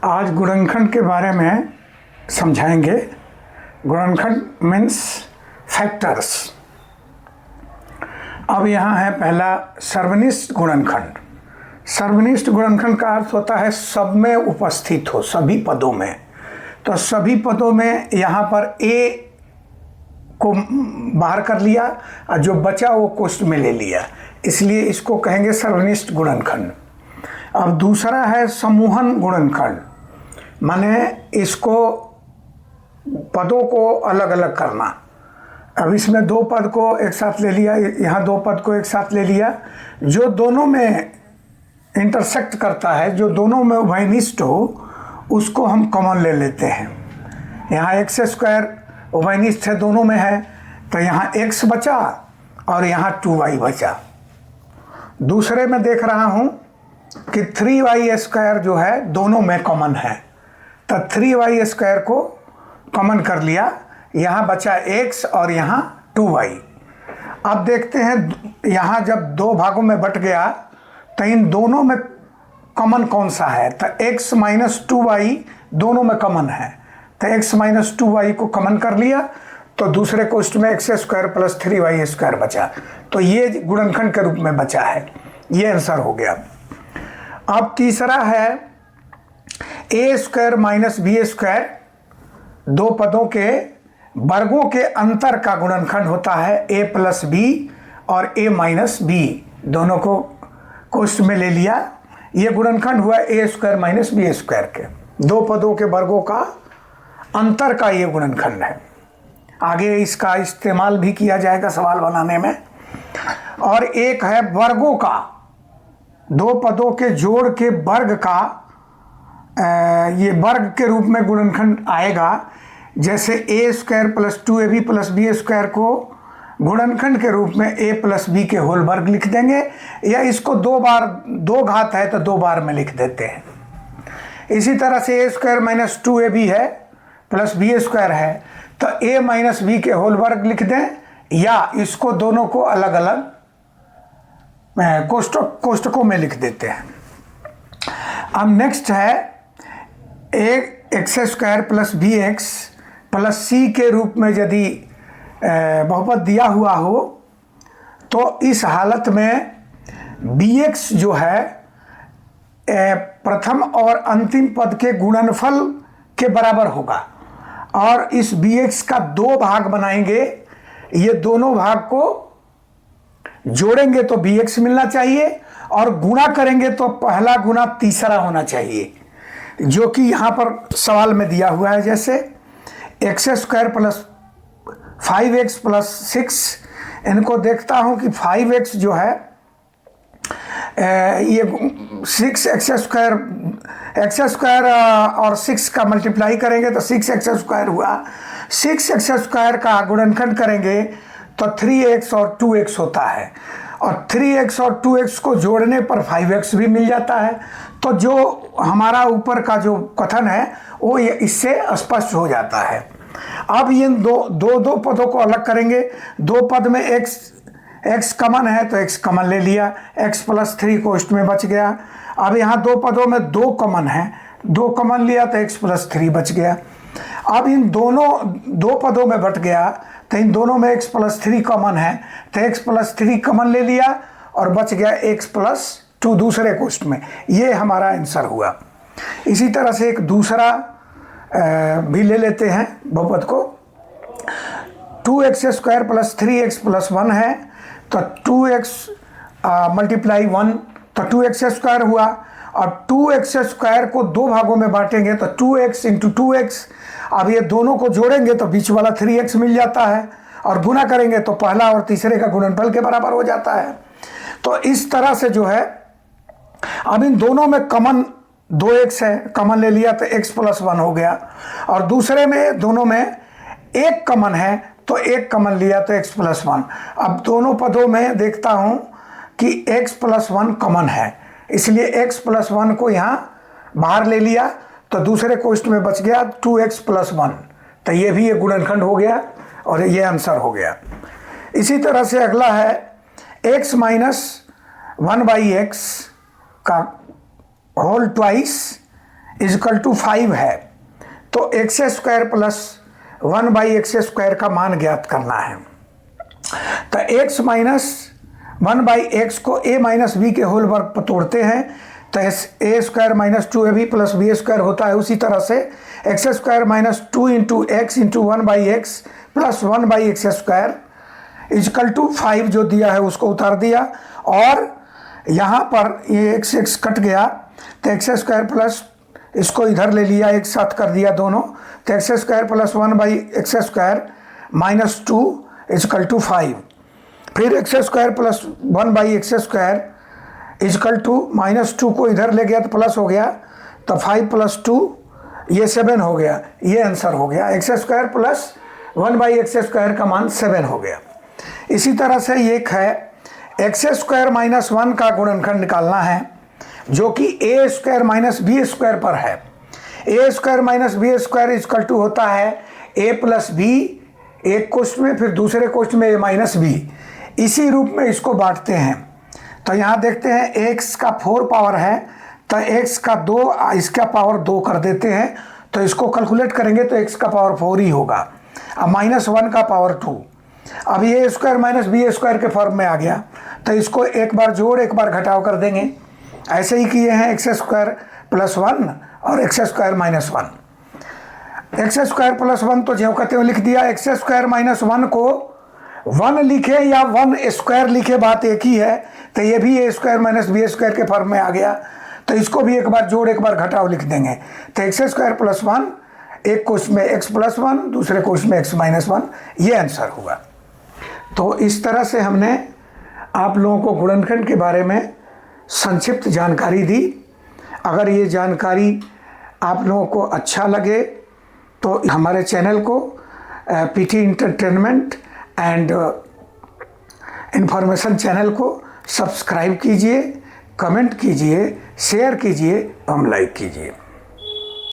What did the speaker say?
आज गुणनखंड के बारे में समझाएंगे। गुणनखंड मीन्स फैक्टर्स। अब यहाँ है पहला सर्वनिष्ठ गुणनखंड। सर्वनिष्ठ गुणनखंड का अर्थ होता है सब में उपस्थित हो, सभी पदों में। तो सभी पदों में यहाँ पर ए को बाहर कर लिया और जो बचा वो कोष्ठ में ले लिया, इसलिए इसको कहेंगे सर्वनिष्ठ गुणनखंड। अब दूसरा है समूहन गुणनखंड, माने इसको पदों को अलग अलग करना। अब इसमें दो पद को एक साथ ले लिया, यहाँ दो पद को एक साथ ले लिया, जो दोनों में इंटरसेक्ट करता है, जो दोनों में उभयनिष्ठ हो, उसको हम कॉमन ले लेते हैं। यहाँ एक्स स्क्वायर उभयनिष्ठ है, दोनों में है, तो यहाँ एक्स बचा और यहाँ 2y बचा। दूसरे में देख रहा हूँ कि 3y स्क्वायर जो है दोनों में कॉमन है, तो 3y स्क्वायर को कॉमन कर लिया, यहाँ बचा x और यहाँ 2y। अब देखते हैं यहाँ जब दो भागों में बट गया तो इन दोनों में कॉमन कौन सा है, तो x माइनस 2y दोनों में कॉमन है, तो x माइनस 2y को कॉमन कर लिया, तो दूसरे कोष्ठ में x square plus 3y square बचा। तो ये गुणनखंड के रूप में बचा है, ये आंसर हो गया। अब तीसरा है ए स्क्वायर माइनस बी स्क्वायर, दो पदों के वर्गों के अंतर का गुणनखंड होता है ए प्लस बी और ए माइनस बी, दोनों को कोष्ठ में ले लिया। ये गुणनखंड हुआ ए स्क्वायर माइनस बी स्क्वायर के, दो पदों के वर्गों का अंतर का ये गुणनखंड है। आगे इसका इस्तेमाल भी किया जाएगा सवाल बनाने में। और एक है वर्गों का, दो पदों के जोड़ के वर्ग का, ये वर्ग के रूप में गुणनखंड आएगा। जैसे a square plus 2ab plus B square को गुणनखंड के रूप में a प्लस बी के होल वर्ग लिख देंगे, या इसको दो बार, दो घात है तो दो बार में लिख देते हैं। इसी तरह से ए स्क्वायर माइनस 2ab है प्लस बी स्क्वायर है, तो a माइनस बी के होल वर्ग लिख दें, या इसको दोनों को अलग अलग कोष्ठकों में लिख देते हैं। अब नेक्स्ट है x square plus b x plus c के रूप में यदि बहुपद दिया हुआ हो, तो इस हालत में बी एक्स जो है प्रथम और अंतिम पद के गुणनफल के बराबर होगा, और इस बी एक्स का दो भाग बनाएंगे, ये दोनों भाग को जोड़ेंगे तो बी एक्स मिलना चाहिए, और गुणा करेंगे तो पहला गुना तीसरा होना चाहिए, जो कि यहाँ पर सवाल में दिया हुआ है। जैसे x square plus 5x plus 6, इनको देखता हूँ कि 5x जो है ये 6x स्क्वायर और 6 का मल्टीप्लाई करेंगे तो 6x स्क्वायर हुआ। 6x स्क्वायर का गुणनखंड करेंगे तो 3x और 2x होता है, और 3x और 2x को जोड़ने पर 5x भी मिल जाता है। तो जो हमारा ऊपर का जो कथन है वो ये इससे स्पष्ट हो जाता है। अब ये दो पदों को अलग करेंगे, दो पद में x कॉमन है तो x कॉमन ले लिया, x प्लस 3 कोष्ठ में बच गया। अब यहाँ दो पदों में दो कॉमन है, दो कॉमन लिया तो x प्लस 3 बच गया। अब इन दोनों दो पदों में बट गया, तो इन दोनों में x प्लस 3 कॉमन है, तो x प्लस 3 कॉमन ले लिया और बच गया x प्लस 2 दूसरे कोष्ठ में। ये हमारा आंसर हुआ। इसी तरह से एक दूसरा भी ले लेते हैं बहुपद को। 2x square plus 3x plus 1 है, तो 2x मल्टीप्लाई 1 तो 2x स्क्वायर हुआ, और 2x स्क्वायर को दो भागों में बांटेंगे तो 2x इंटू 2x। अब ये दोनों को जोड़ेंगे तो बीच वाला 3x मिल जाता है, और गुना करेंगे तो पहला और तीसरे का गुणनफल के बराबर हो जाता है। तो इस तरह से जो है, अब इन दोनों में कॉमन 2x है, कॉमन ले लिया तो x प्लस 1 हो गया, और दूसरे में दोनों में एक कॉमन है तो एक कॉमन लिया तो x प्लस 1। अब दोनों पदों में देखता हूं कि x प्लस 1 कॉमन है, इसलिए x प्लस 1 को यहाँ बाहर ले लिया, तो दूसरे कोष्ठ में बच गया 2x प्लस 1, तो ये भी एक गुणनखंड हो गया और ये आंसर हो गया। इसी तरह से अगला है x माइनस 1/x का होल ट्वाइस इजकल टू 5 है, तो एक्स स्क्वायर प्लस 1/x² का मान ज्ञात करना है। तो x माइनस 1/x को a माइनस बी के होल वर्ग पर तोड़ते हैं, तो a square minus 2ab plus B square होता है। उसी तरह से X square minus 2 into X into 1/x plus 1/x² equal to 5 जो दिया है उसको उतार दिया, और यहाँ पर ये x कट गया, तो एक्स स्क्वायर प्लस इसको इधर ले लिया, एक साथ कर दिया दोनों, तो X square plus 1/x² minus 2 equal to 5। फिर X square plus 1/x² equal to minus 2 को इधर ले गया तो प्लस हो गया, तो 5 प्लस 2 ये 7 हो गया। ये आंसर हो गया, एक्स स्क्वायर प्लस 1/x² का मान 7 हो गया। इसी तरह से एक है एक्स स्क्वायर माइनस 1 का गुणनखंड निकालना है, जो कि a square minus B square पर है। a square minus B square equal to होता है a प्लस बी, एक कोष्ठ में, फिर दूसरे कोष्ठ में a माइनस बी। इसी रूप में इसको बांटते हैं। तो यहाँ देखते हैं x का 4 पावर है, तो x का 2 इसका पावर 2 कर देते हैं, तो इसको कैलकुलेट करेंगे तो x का पावर 4 ही होगा। अब माइनस 1 का पावर 2, अब ये स्क्वायर माइनस बी स्क्वायर के फॉर्म में आ गया, तो इसको एक बार जोड़ एक बार घटाव कर देंगे। ऐसे ही किए हैं एक्स स्क्वायर प्लस 1 और x square minus 1। X square plus 1 तो ज्यों कहते हुए लिख दिया, एक्स स्क्वायर माइनस 1 को 1 लिखे या 1 स्क्वायर लिखे बात एक ही है, तो ये भी ए स्क्वायर माइनस बी स्क्वायर के फॉर्म में आ गया, तो इसको भी एक बार जोड़ एक बार घटाव लिख देंगे। तो एक्स स्क्वायर प्लस 1 एक कोष्ठ में x प्लस 1, दूसरे कोष्ठ में x माइनस 1, ये आंसर हुआ। तो इस तरह से हमने आप लोगों को गुणनखंड के बारे में संक्षिप्त जानकारी दी। अगर ये जानकारी आप लोगों को अच्छा लगे तो हमारे चैनल को PT entertainment and information channel को सब्सक्राइब कीजिए, कमेंट कीजिए, शेयर कीजिए, हम लाइक कीजिए।